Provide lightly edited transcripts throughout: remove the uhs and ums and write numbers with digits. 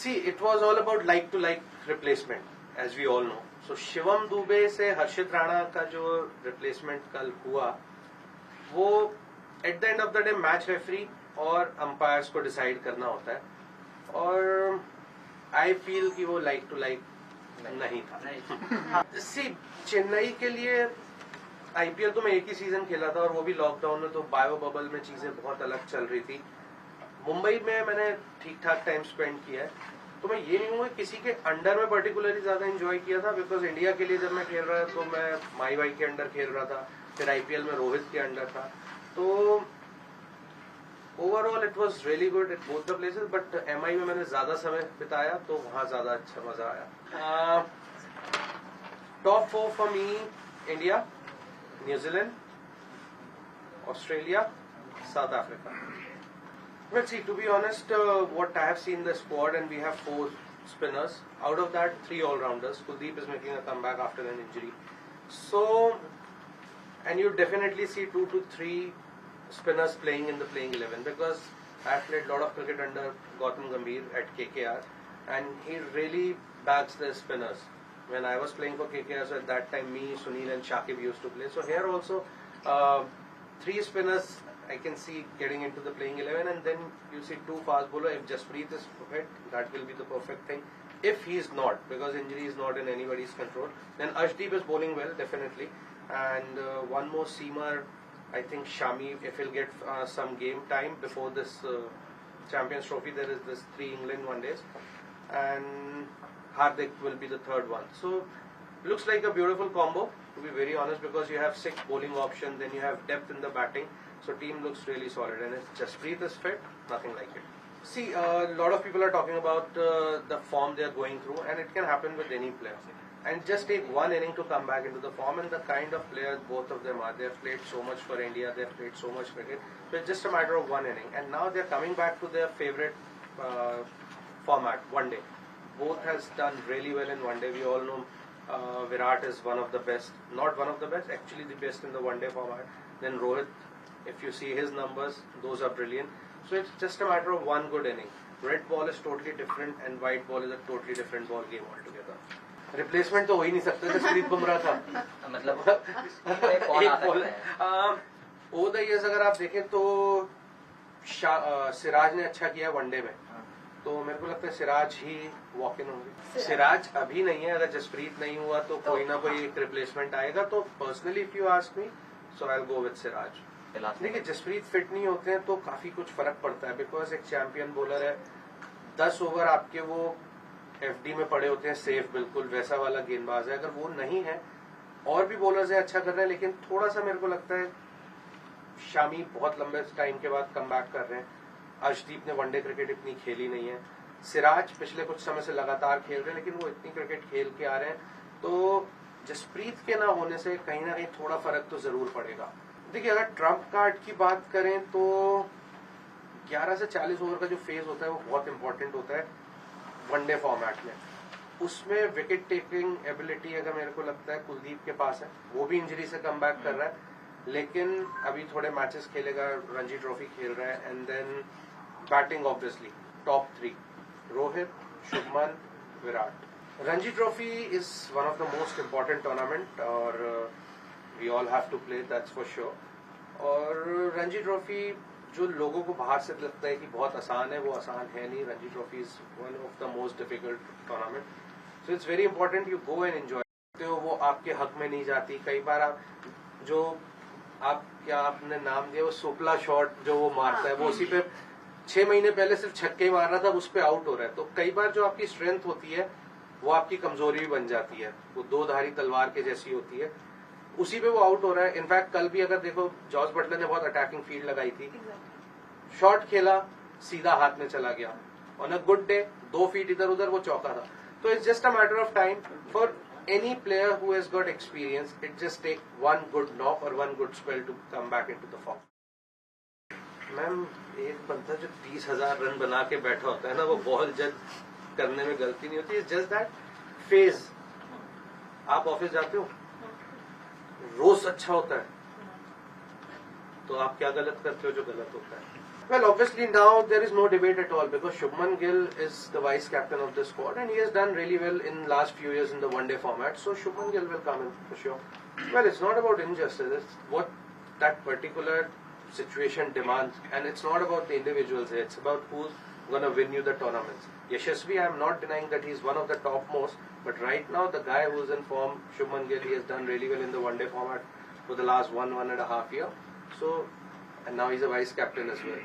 See, it was all about like-to-like replacement, as we all know. So Shivam Dubey से हर्षित राणा का जो replacement कल हुआ, वो at the end of the day match referee और अंपायर्स को डिसाइड करना होता है, और आई फील कि वो लाइक टू लाइक नहीं था। सी, चेन्नई के लिए आईपीएल तो मैं एक ही सीजन खेला था, और वो भी लॉकडाउन में, तो बायो बबल में चीजें बहुत अलग चल रही थी। मुंबई में मैंने ठीक ठाक टाइम स्पेंड किया है, तो मैं ये नहीं हूँ किसी के अंडर में पर्टिकुलरली ज्यादा एंजॉय किया था, बिकॉज इंडिया के लिए जब मैं खेल रहा था तो मैं माई भाई के अंडर खेल रहा था, फिर आईपीएल में रोहित के अंडर था, तो overall it was really good at both the places. But MI में मैंने ज्यादा समय बिताया, तो वहां ज्यादा अच्छा मजा आया। Top 4 for me: India, New Zealand, Australia, south Africa. Well, see, to be honest, what I have seen the squad, and we have 4 spinners. Out of that, 3 all-rounders. Kuldeep is making a comeback after an injury. So, and you definitely see 2 to 3 spinners playing in the playing 11, because I have played a lot of cricket under Gautam Gambhir at KKR, and he really backs the spinners. When I was playing for KKR, so at that time, me, Sunil and Shakib used to play. So here also, 3 spinners I can see getting into the playing 11, and then you see 2 fast bowlers. If Jasprit is fit, that will be the perfect thing. If he is not, because injury is not in anybody's control, then Ashdeep is bowling well, definitely. And one more seamer, I think Shami, if he'll get some game time before this Champions Trophy, there is this 3 England one days, and Hardik will be the 3rd one. So looks like a beautiful combo, to be very honest, because you have 6 bowling options, then you have depth in the batting. So team looks really solid, and if Jasprit is fit, nothing like it. See, a lot of people are talking about the form they are going through, and it can happen with any player. And just take one inning to come back into the form, and the kind of players both of them are. They have played so much for India, they have played so much cricket. So it's just a matter of one inning, and now they are coming back to their favorite format, one day. Both has done really well in one day. We all know Virat is one of the best, not one of the best, actually the best in the one day format. Then Rohit, if you see his numbers, those are brilliant. So it's just a matter of one good inning. Red ball is totally different, and white ball is a totally different ball game altogether. Replacement तो हो ही नहीं सकता, जसप्रीत बुमराह था। मतलब एक ball. Over the years अगर आप देखें तो सिराज ने अच्छा किया वनडे में, तो मेरे को लगता है सिराज ही वॉक इन होंगे। सिराज अभी नहीं है, अगर जसप्रीत नहीं हुआ तो कोई ना कोई एक रिप्लेसमेंट आएगा। तो personally if you ask me, so I will go with Siraj. देखिए, जसप्रीत फिट नहीं होते हैं तो काफी कुछ फर्क पड़ता है, बिकॉज एक चैंपियन बॉलर है, 10 ओवर आपके वो एफडी में पड़े होते हैं सेफ, बिल्कुल वैसा वाला गेंदबाज है। अगर वो नहीं है, और भी बॉलर्स है अच्छा कर रहे हैं, लेकिन थोड़ा सा मेरे को लगता है शामी बहुत लंबे टाइम के बाद कम बैक कर रहे हैं। अर्शदीप ने वनडे क्रिकेट इतनी खेली नहीं है। सिराज पिछले कुछ समय से लगातार खेल रहे हैं, लेकिन वो इतनी क्रिकेट खेल के आ रहे हैं, तो जसप्रीत के ना होने से कहीं ना कहीं थोड़ा फर्क तो जरूर पड़ेगा। देखिए, अगर ट्रम्प कार्ड की बात करें तो 11 से 40 ओवर का जो फेज होता है वो बहुत इंपॉर्टेंट होता है वनडे फॉर्मेट में। उसमें विकेट टेकिंग एबिलिटी अगर मेरे को लगता है कुलदीप के पास है, वो भी इंजरी से कम बैक कर रहा है, लेकिन अभी थोड़े मैचेस खेलेगा, रणजी ट्रॉफी खेल रहा है। And then batting obviously top 3 Rohit, Shubman, Virat. Ranji trophy is one of the most important tournament, और we all have to play, that's for sure. और रणजी ट्रॉफी जो लोगों को बाहर से लगता है कि बहुत आसान है, वो आसान है नहीं। Ranji trophy is one of the most difficult tournament, so it's very important you go and enjoy. तो वो आपके हक में नहीं जाती। कई बार आप जो क्या आपने नाम दिया, वो सोपला शॉट जो वो मारता है, वो उसी पे 6 महीने पहले सिर्फ छक्के मार रहा था, उस पर आउट हो रहा है। तो कई बार जो आपकी स्ट्रेंथ होती है वो आपकी कमजोरी भी बन जाती है, वो 2 धारी तलवार के जैसी होती है, उसी पे वो आउट हो रहा है। इनफैक्ट कल भी अगर देखो, जॉस बटलर ने बहुत अटैकिंग फील्ड लगाई थी, शॉट खेला, सीधा हाथ में चला गया। On a good day 2 feet इधर उधर वो चौका था। तो it's just a matter of time for any player who has got experience. It just take one good knock और one good spell to come back into the form. Ma'am, एक बंदा जो 30,000 रन बना के बैठा होता है ना, वो बॉल जज करने में गलती नहीं होती। It's just that phase. आप ऑफिस जाते हो, रोज अच्छा होता है, तो आप क्या गलत करते हो जो गलत होता है? Well, obviously now there is no debate at all because Shubman Gill is the vice captain of the squad and he has done really well in last few years in the one-day format. So Shubman Gill will come in for sure. Well, it's not about injustice. It's what that particular situation demands, and it's not about the individuals. It's about who's going to win you the tournaments. Yashasvi, I'm not denying that he's one of the topmost, but right now the guy who's in form, Shubman Gill, he has done really well in the one-day format for the last 1.5 year. So, and now he's a vice captain as well.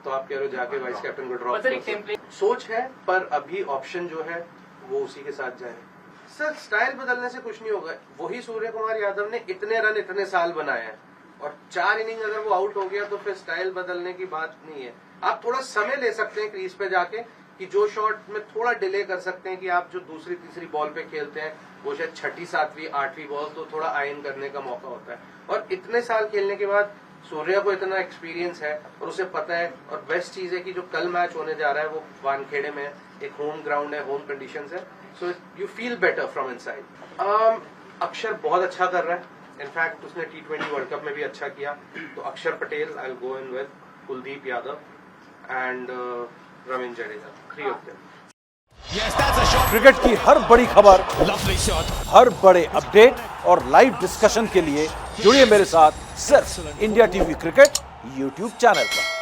तो आप कह रहे हो जाके vice captain को drop करो। सोच है पर अभी ऑप्शन जो है वो उसी के साथ जाए। सर स्टाइल बदलने से कुछ नहीं होगा। वही सूर्य कुमार यादव ने इतने रन इतने साल बनाए हैं और 4 इनिंग अगर वो आउट हो गया तो फिर स्टाइल बदलने की बात नहीं है। आप थोड़ा समय ले सकते हैं क्रीज पे जाके कि जो शॉट में थोड़ा डिले कर सकते हैं कि आप जो दूसरी तीसरी बॉल पे खेलते हैं वो शायद 6ठी 7वीं 8वीं बॉल तो थोड़ा आयन करने का मौका होता है। और इतने साल खेलने के बाद सूर्या को इतना एक्सपीरियंस है और उसे पता है। और बेस्ट चीज है कि जो कल मैच होने जा रहा है वो वानखेड़े में एक होम ग्राउंड है, होम कंडीशंस है, so you feel better from inside. अक्षर बहुत अच्छा कर रहा है। इनफैक्ट उसने T20 वर्ल्ड कप में भी अच्छा किया। तो अक्षर Patel I will go in with Kuldeep Yadav and Ravindra Jadeja, 3 of them. Cricket की हर बड़ी खबर, हर बड़े अपडेट और लाइव डिस्कशन के लिए जुड़िए मेरे साथ सिर्फ India TV cricket YouTube channel पर।